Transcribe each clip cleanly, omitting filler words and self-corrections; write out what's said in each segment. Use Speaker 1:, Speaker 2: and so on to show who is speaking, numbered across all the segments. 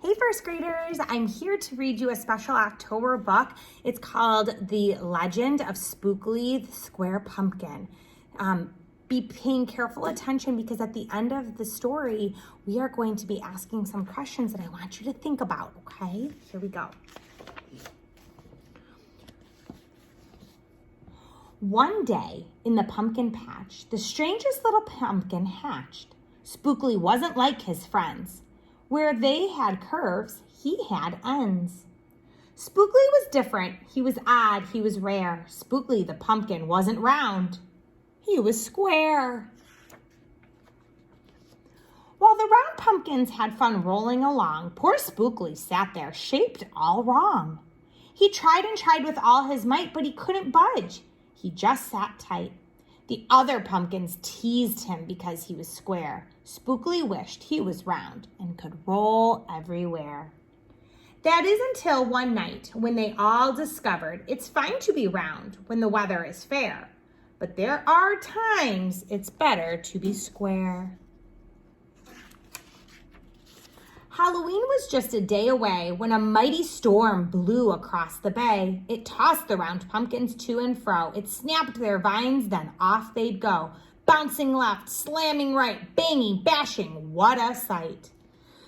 Speaker 1: Hey first graders, I'm here to read you a special October book. It's called The Legend of Spookley, the Square Pumpkin. Be paying careful attention because at the end of the story, we are going to be asking some questions that I want you to think about, okay? Here we go. One day in the pumpkin patch, the strangest little pumpkin hatched. Spookley wasn't like his friends. Where they had curves, he had ends. Spookley was different. He was odd. He was rare. Spookley the pumpkin wasn't round. He was square. While the round pumpkins had fun rolling along, poor Spookley sat there, shaped all wrong. He tried and tried with all his might, but he couldn't budge. He just sat tight. The other pumpkins teased him because he was square. Spookley wished he was round and could roll everywhere. That is until one night when they all discovered it's fine to be round when the weather is fair, but there are times it's better to be square. Halloween was just a day away when a mighty storm blew across the bay. It tossed the round pumpkins to and fro. It snapped their vines, then off they'd go. Bouncing left, slamming right, banging, bashing, what a sight.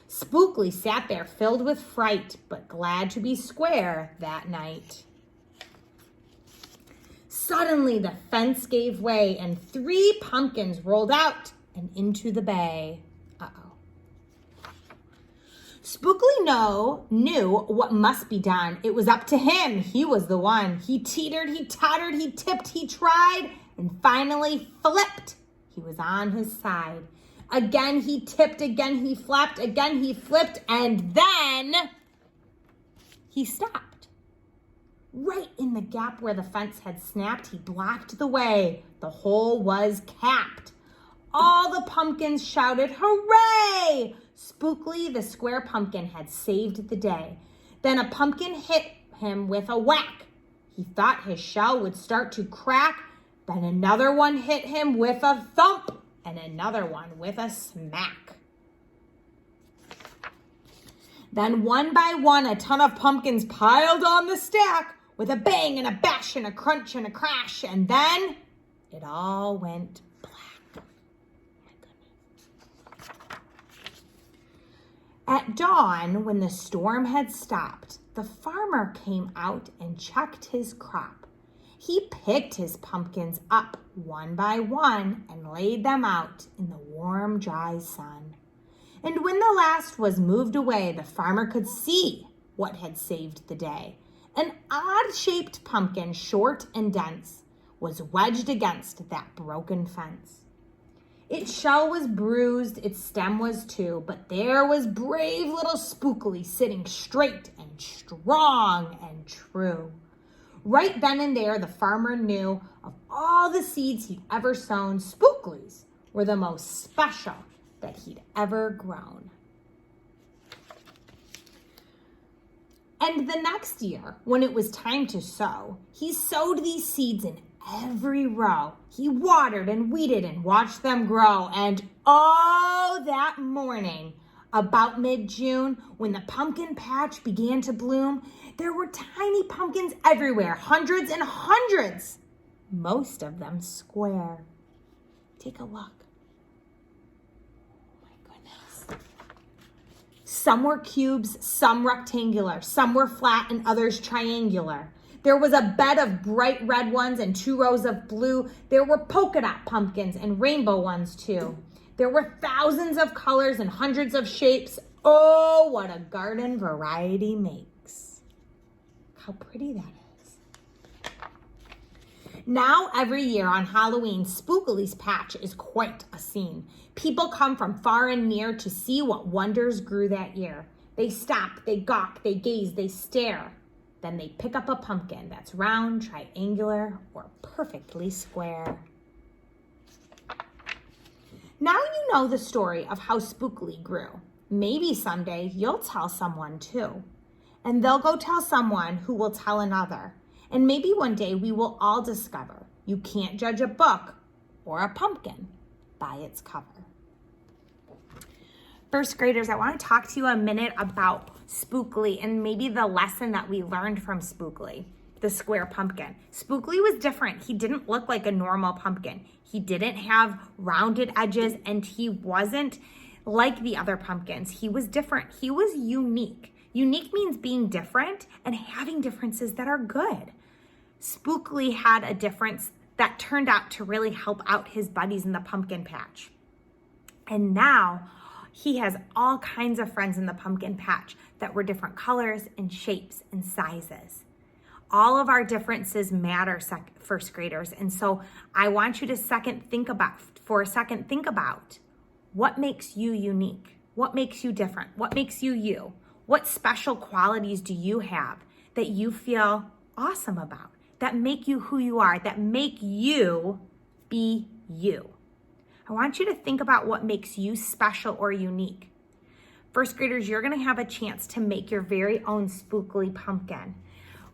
Speaker 1: Spookley sat there filled with fright, but glad to be square that night. Suddenly the fence gave way and 3 pumpkins rolled out and into the bay. Spookley knew what must be done. It was up to him. He was the one. He teetered, he tottered, he tipped, he tried, and finally flipped. He was on his side. Again he tipped, again he flapped, again he flipped, and then he stopped. Right in the gap where the fence had snapped, he blocked the way. The hole was capped. All the pumpkins shouted, "Hooray!" Spookley, the square pumpkin, had saved the day. Then a pumpkin hit him with a whack. He thought his shell would start to crack. Then another one hit him with a thump and another one with a smack. Then one by one, a ton of pumpkins piled on the stack with a bang and a bash and a crunch and a crash. And then it all went black. At dawn, when the storm had stopped, the farmer came out and checked his crop. He picked his pumpkins up one by one and laid them out in the warm, dry sun. And when the last was moved away, the farmer could see what had saved the day. An odd-shaped pumpkin, short and dense, was wedged against that broken fence. Its shell was bruised, its stem was too, but there was brave little Spookley sitting straight and strong and true. Right then and there, the farmer knew of all the seeds he'd ever sown, Spookley's were the most special that he'd ever grown. And the next year, when it was time to sow, he sowed these seeds in every row. He watered and weeded and watched them grow. And oh, that morning, about mid-June, when the pumpkin patch began to bloom, there were tiny pumpkins everywhere, hundreds and hundreds, most of them square. Take a look. Oh my goodness. Some were cubes, some rectangular, some were flat and others triangular. There was a bed of bright red ones and 2 rows of blue. There were polka dot pumpkins and rainbow ones too. There were thousands of colors and hundreds of shapes. Oh, what a garden variety makes. How pretty that is. Now every year on Halloween, Spookley's patch is quite a scene. People come from far and near to see what wonders grew that year. They stop, they gawk, they gaze, they stare. Then they pick up a pumpkin that's round, triangular, or perfectly square. Now you know the story of how Spookley grew. Maybe someday you'll tell someone too. And they'll go tell someone who will tell another. And maybe one day we will all discover you can't judge a book or a pumpkin by its cover. First graders, I want to talk to you a minute about Spookley and maybe the lesson that we learned from Spookley, the square pumpkin. Spookley was different. He didn't look like a normal pumpkin. He didn't have rounded edges and he wasn't like the other pumpkins. He was different. He was unique. Unique means being different and having differences that are good. Spookley had a difference that turned out to really help out his buddies in the pumpkin patch. And now he has all kinds of friends in the pumpkin patch that were different colors and shapes and sizes. All of our differences matter, first graders. And so I want you to think about what makes you unique? What makes you different? What makes you you? What special qualities do you have that you feel awesome about, that make you who you are, that make you be you? I want you to think about what makes you special or unique. First graders, you're going to have a chance to make your very own Spookley pumpkin.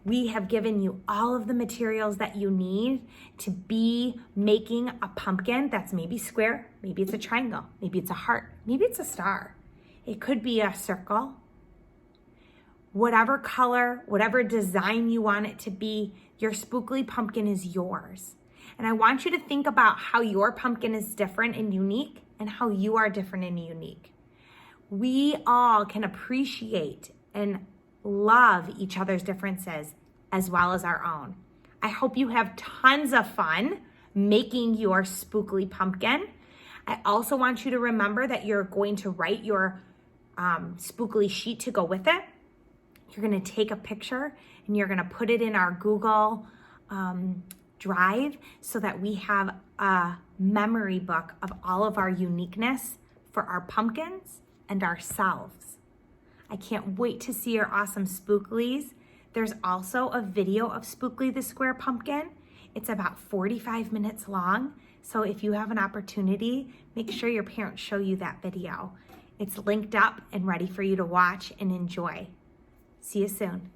Speaker 1: We have given you all of the materials that you need to be making a pumpkin that's maybe square, maybe it's a triangle, maybe it's a heart, maybe it's a star. It could be a circle. Whatever color, whatever design you want it to be, your Spookley pumpkin is yours. And I want you to think about how your pumpkin is different and unique and how you are different and unique. We all can appreciate and love each other's differences as well as our own. I hope you have tons of fun making your Spookley pumpkin. I also want you to remember that you're going to write your Spookley sheet to go with it. You're going to take a picture and you're going to put it in our Google Drive so that we have a memory book of all of our uniqueness for our pumpkins and ourselves. I can't wait to see your awesome Spookleys. There's also a video of Spookley the Square Pumpkin. It's about 45 minutes long. So if you have an opportunity, make sure your parents show you that video. It's linked up and ready for you to watch and enjoy. See you soon.